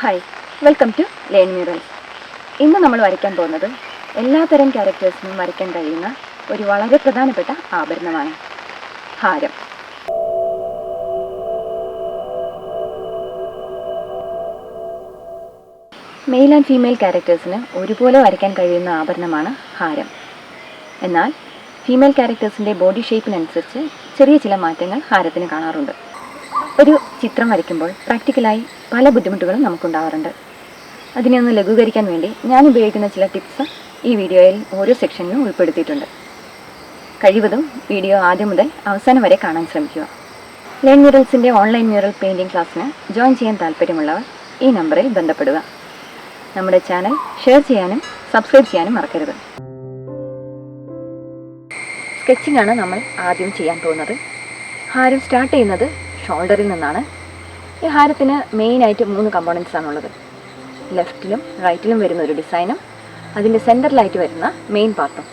Hi, welcome to learn murals. ഇന്ന് നമ്മൾ വരയ്ക്കാൻ പോകുന്നത് എല്ലാത്തരം ക്യാരക്ടേഴ്സിനും വരയ്ക്കാൻ കഴിയുന്ന ഒരു വളരെ പ്രധാനപ്പെട്ട ആഭരണമാണ് ഹാരം. മെയിൽ ആൻഡ് ഫീമെയിൽ ക്യാരക്ടേഴ്സിന് ഒരുപോലെ വരയ്ക്കാൻ കഴിയുന്ന ആഭരണമാണ് ഹാരം. എന്നാൽ ഫീമെയിൽ ക്യാരക്ടേഴ്സിൻ്റെ ബോഡി ഷേപ്പിനനുസരിച്ച് ചെറിയ ചില മാറ്റങ്ങൾ ഹാരത്തിന് കാണാറുണ്ട്. ഒരു ചിത്രം വരയ്ക്കുമ്പോൾ പ്രാക്ടിക്കലായി പല ബുദ്ധിമുട്ടുകളും നമുക്കുണ്ടാവാറുണ്ട്. അതിനെ ഒന്ന് ലഘൂകരിക്കാൻ വേണ്ടി ഞാൻ ഉപയോഗിക്കുന്ന ചില ടിപ്സ് ഈ വീഡിയോയിൽ ഓരോ സെക്ഷനിലും ഉൾപ്പെടുത്തിയിട്ടുണ്ട്. കഴിവതും വീഡിയോ ആദ്യം മുതൽ അവസാനം വരെ കാണാൻ ശ്രമിക്കുക. ലേൺ മ്യൂറൽസിൻ്റെ ഓൺലൈൻ മ്യൂറൽ പെയിൻറ്റിംഗ് ക്ലാസ്സിന് ജോയിൻ ചെയ്യാൻ താല്പര്യമുള്ളവർ ഈ നമ്പറിൽ ബന്ധപ്പെടുക. നമ്മുടെ ചാനൽ ഷെയർ ചെയ്യാനും സബ്സ്ക്രൈബ് ചെയ്യാനും മറക്കരുത്. സ്കെച്ചിങ് ആണ് നമ്മൾ ആദ്യം ചെയ്യാൻ പോകുന്നത്. ഹാരം സ്റ്റാർട്ട് ചെയ്യുന്നത് ഷോൾഡറിൽ നിന്നാണ്. ഈ ഹാരത്തിന് മെയിനായിട്ട് 3 കമ്പോണൻസ് ആണുള്ളത്. ലെഫ്റ്റിലും റൈറ്റിലും വരുന്ന ഒരു ഡിസൈനും അതിൻ്റെ സെൻറ്ററിലായിട്ട് വരുന്ന മെയിൻ പാർട്ടും.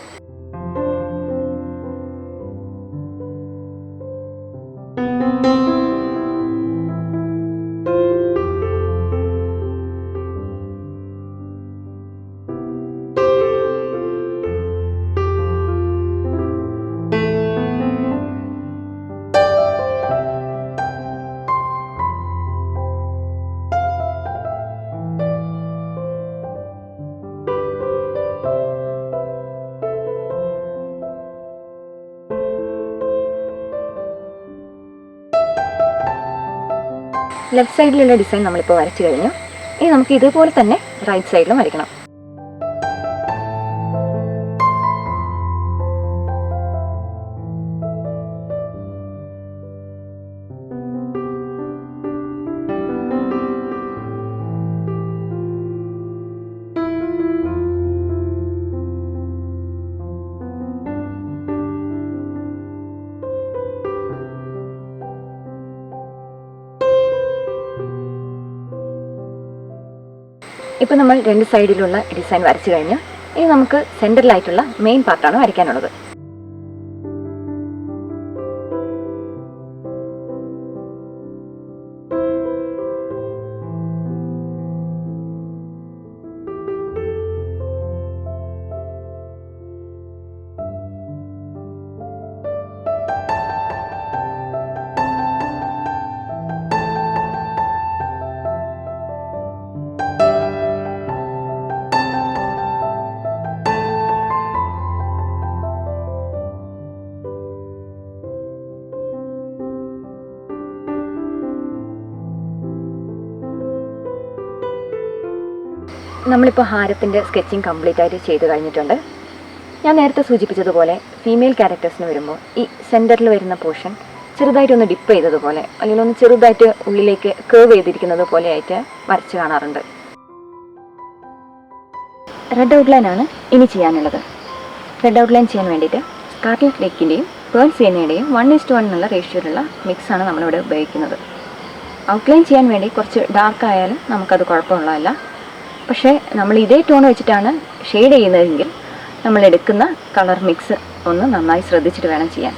ലെഫ്റ്റ് സൈഡിലുള്ള ഡിസൈൻ നമ്മളിപ്പോൾ വരച്ചു കഴിഞ്ഞു. ഇനി നമുക്ക് ഇതുപോലെ തന്നെ റൈറ്റ് സൈഡിലും വരയ്ക്കണം. ഇപ്പോൾ നമ്മൾ 2 സൈഡിലുള്ള ഡിസൈൻ വരച്ചു കഴിഞ്ഞു. ഇനി നമുക്ക് സെൻറ്ററിലായിട്ടുള്ള മെയിൻ പാർട്ടാണ് വരയ്ക്കാനുള്ളത്. നമ്മളിപ്പോൾ ഹാരത്തിൻ്റെ സ്കെച്ചിങ് കംപ്ലീറ്റ് ആയിട്ട് ചെയ്ത് കഴിഞ്ഞിട്ടുണ്ട്. ഞാൻ നേരത്തെ സൂചിപ്പിച്ചതുപോലെ ഫീമെയിൽ ക്യാരക്ടേഴ്സിന് വരുമ്പോൾ ഈ സെൻറ്ററിൽ വരുന്ന പോർഷൻ ചെറുതായിട്ടൊന്ന് ഡിപ്പ് ചെയ്തതുപോലെ അല്ലെങ്കിൽ ഒന്ന് ചെറുതായിട്ട് ഉള്ളിലേക്ക് കേർവ് ചെയ്തിരിക്കുന്നത് പോലെയായിട്ട് വരച്ച് കാണാറുണ്ട്. റെഡ് ഔട്ട്ലൈനാണ് ഇനി ചെയ്യാനുള്ളത്. റെഡ് ഔട്ട്ലൈൻ ചെയ്യാൻ വേണ്ടിയിട്ട് സ്കാർലറ്റ് ലേക്കിൻ്റെയും പേൾ സിയനയുടെയും 1:1 എന്നുള്ള റേഷ്യോയിലുള്ള മിക്സാണ് നമ്മളിവിടെ ഉപയോഗിക്കുന്നത്. ഔട്ട്ലൈൻ ചെയ്യാൻ വേണ്ടി കുറച്ച് ഡാർക്ക് ആയാലും നമുക്കത് കുഴപ്പമുള്ളതല്ല. പക്ഷേ നമ്മൾ ഇതേ ടോൺ വെച്ചിട്ടാണ് ഷെയ്ഡ് ചെയ്യുന്നതെങ്കിൽ നമ്മൾ എടുക്കുന്ന കളർ മിക്സ് ഒന്ന് നന്നായി ശ്രദ്ധിച്ചിട്ട് വേണം ചെയ്യാൻ.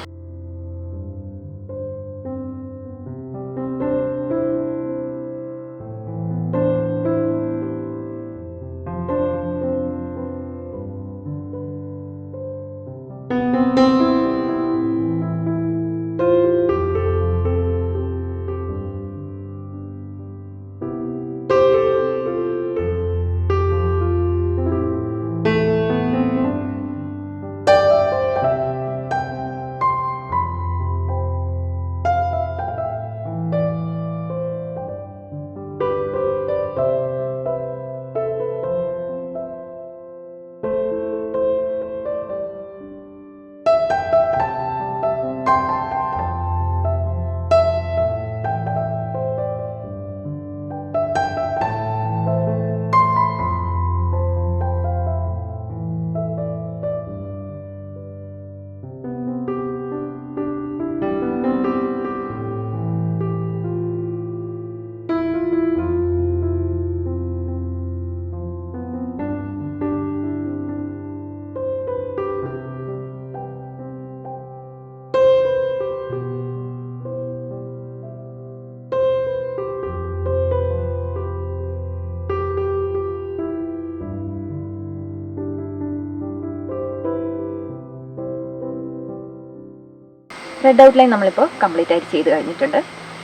റെഡ് ഔട്ട്ലൈൻ നമ്മളിപ്പോൾ കംപ്ലീറ്റ് ആയിട്ട് ചെയ്ത് കഴിഞ്ഞിട്ടുണ്ട്.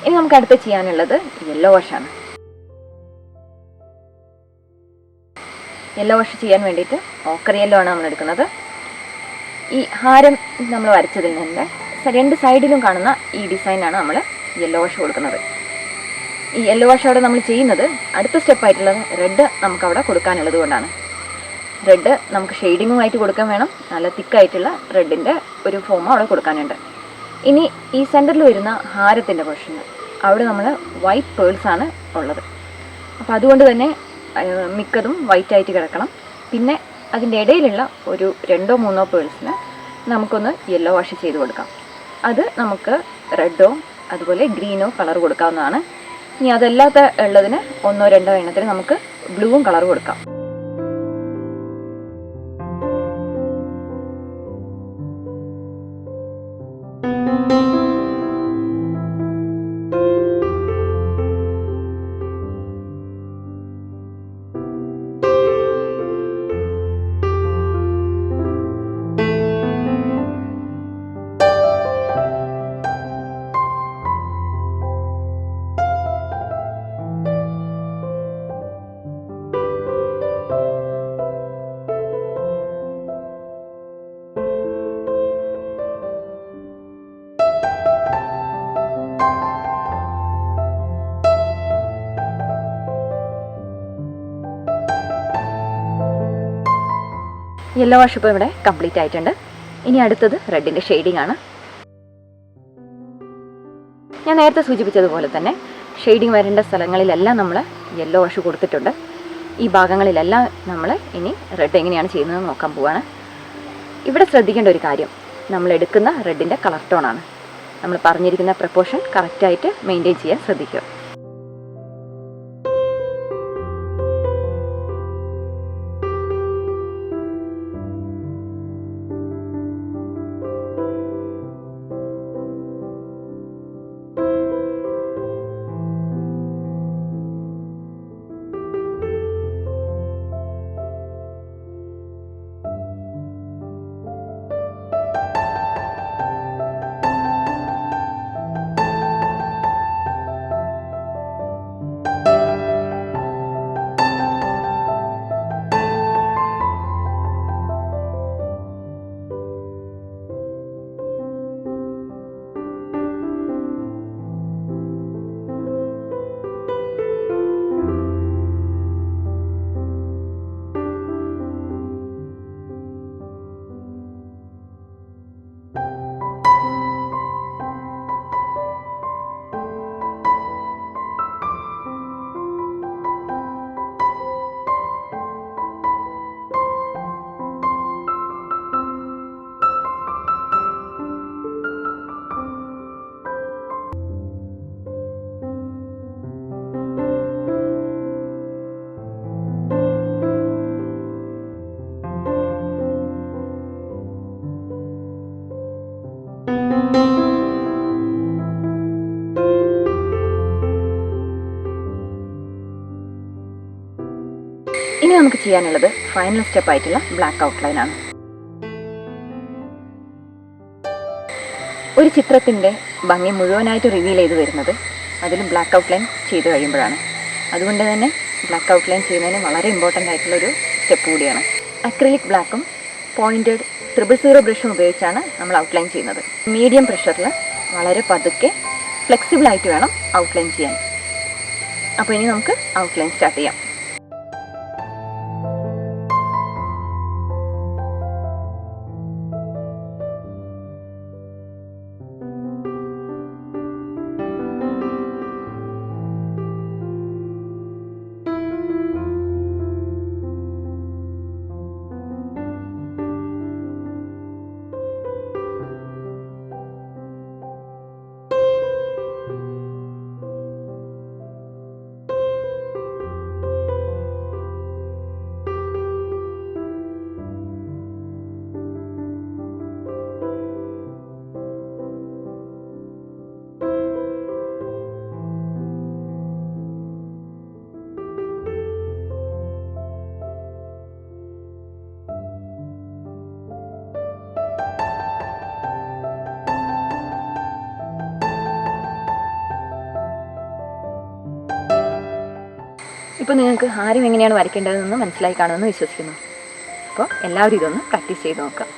ഇനി നമുക്ക് അടുത്ത് ചെയ്യാനുള്ളത് യെല്ലോ വാഷാണ്. യെല്ലോ വാഷ് ചെയ്യാൻ വേണ്ടിയിട്ട് ഓക്കർ യെല്ലോ ആണ് നമ്മൾ എടുക്കുന്നത്. ഈ ഹാരം നമ്മൾ വരച്ചതിൽ നിന്ന് 2 സൈഡിലും കാണുന്ന ഈ ഡിസൈനാണ് നമ്മൾ യെല്ലോ വാഷ് കൊടുക്കുന്നത്. ഈ യെല്ലോ വാഷ് അവിടെ നമ്മൾ ചെയ്യുന്നത് അടുത്ത സ്റ്റെപ്പായിട്ടുള്ളത് റെഡ് നമുക്കവിടെ കൊടുക്കാനുള്ളത് കൊണ്ടാണ്. റെഡ് നമുക്ക് ഷെയ്ഡിങ്ങുമായിട്ട് കൊടുക്കാൻ വേണം. നല്ല തിക്കായിട്ടുള്ള റെഡിൻ്റെ ഒരു ഫോം അവിടെ കൊടുക്കാനുണ്ട്. ഇനി ഈ സെൻറ്ററിൽ വരുന്ന ഹാരത്തിൻ്റെ പോർഷൻ അവിടെ നമ്മൾ വൈറ്റ് പേൾസാണ് ഉള്ളത്. അപ്പോൾ അതുകൊണ്ട് തന്നെ മിക്കതും വൈറ്റായിട്ട് കിടക്കണം. പിന്നെ അതിൻ്റെ ഇടയിലുള്ള ഒരു 2-3 പേൾസിന് നമുക്കൊന്ന് യെല്ലോ വാഷ് ചെയ്ത് കൊടുക്കാം. അത് നമുക്ക് റെഡോ അതുപോലെ ഗ്രീനോ കളർ കൊടുക്കാവുന്നതാണ്. ഇനി അതല്ലാത്ത ഉള്ളതിന് 1-2 എണ്ണത്തിന് നമുക്ക് ബ്ലൂവും കളർ കൊടുക്കാം. യെല്ലോ വാഷ് ഇപ്പോൾ ഇവിടെ കംപ്ലീറ്റ് ആയിട്ടുണ്ട്. ഇനി അടുത്തത് റെഡിൻ്റെ ഷെയ്ഡിങ് ആണ്. ഞാൻ നേരത്തെ സൂചിപ്പിച്ചതുപോലെ തന്നെ ഷെയ്ഡിങ് വരേണ്ട സ്ഥലങ്ങളിലെല്ലാം നമ്മൾ യെല്ലോ വാഷ് കൊടുത്തിട്ടുണ്ട്. ഈ ഭാഗങ്ങളിലെല്ലാം നമ്മൾ ഇനി റെഡ് എങ്ങനെയാണ് ചെയ്യുന്നത് നോക്കാൻ പോവുകയാണ്. ഇവിടെ ശ്രദ്ധിക്കേണ്ട ഒരു കാര്യം, നമ്മൾ എടുക്കുന്ന റെഡിൻ്റെ കളർ ടോണാണ്. നമ്മൾ പറഞ്ഞിരിക്കുന്ന പ്രപ്പോർഷൻ കറക്റ്റായിട്ട് മെയിൻറ്റെയിൻ ചെയ്യാൻ ശ്രദ്ധിക്കുക. ഇനി നമുക്ക് ചെയ്യാനുള്ളത് ഫൈനൽ സ്റ്റെപ്പായിട്ടുള്ള ബ്ലാക്ക് ഔട്ട്ലൈൻ ആണ്. ഒരു ചിത്രത്തിൻ്റെ ഭംഗി മുഴുവനായിട്ട് റിവീൽ ചെയ്ത് വരുന്നത് അതിൽ ബ്ലാക്ക് ഔട്ട്ലൈൻ ചെയ്ത് കഴിയുമ്പോഴാണ്. അതുകൊണ്ട് തന്നെ ബ്ലാക്ക് ഔട്ട്ലൈൻ ചെയ്യുന്നതിന് വളരെ ഇമ്പോർട്ടൻ്റ് ആയിട്ടുള്ളൊരു സ്റ്റെപ്പ് കൂടിയാണ്. അക്രിലിക് ബ്ലാക്കും പോയിൻറ്റഡ് 000 ബ്രഷും ഉപയോഗിച്ചാണ് നമ്മൾ ഔട്ട്ലൈൻ ചെയ്യുന്നത്. മീഡിയം പ്രഷറിൽ വളരെ പതുക്കെ ഫ്ലെക്സിബിളായിട്ട് വേണം ഔട്ട്ലൈൻ ചെയ്യാൻ. അപ്പോൾ ഇനി നമുക്ക് ഔട്ട്ലൈൻ സ്റ്റാർട്ട് ചെയ്യാം. ഇപ്പോൾ നിങ്ങൾക്ക് ഹാരം എങ്ങനെയാണ് വരയ്ക്കേണ്ടതെന്ന് മനസ്സിലായി കാണുമെന്ന് വിശ്വസിക്കുന്നു. അപ്പോൾ എല്ലാവരും ഇതൊന്ന് പ്രാക്ടീസ് ചെയ്ത് നോക്കാം.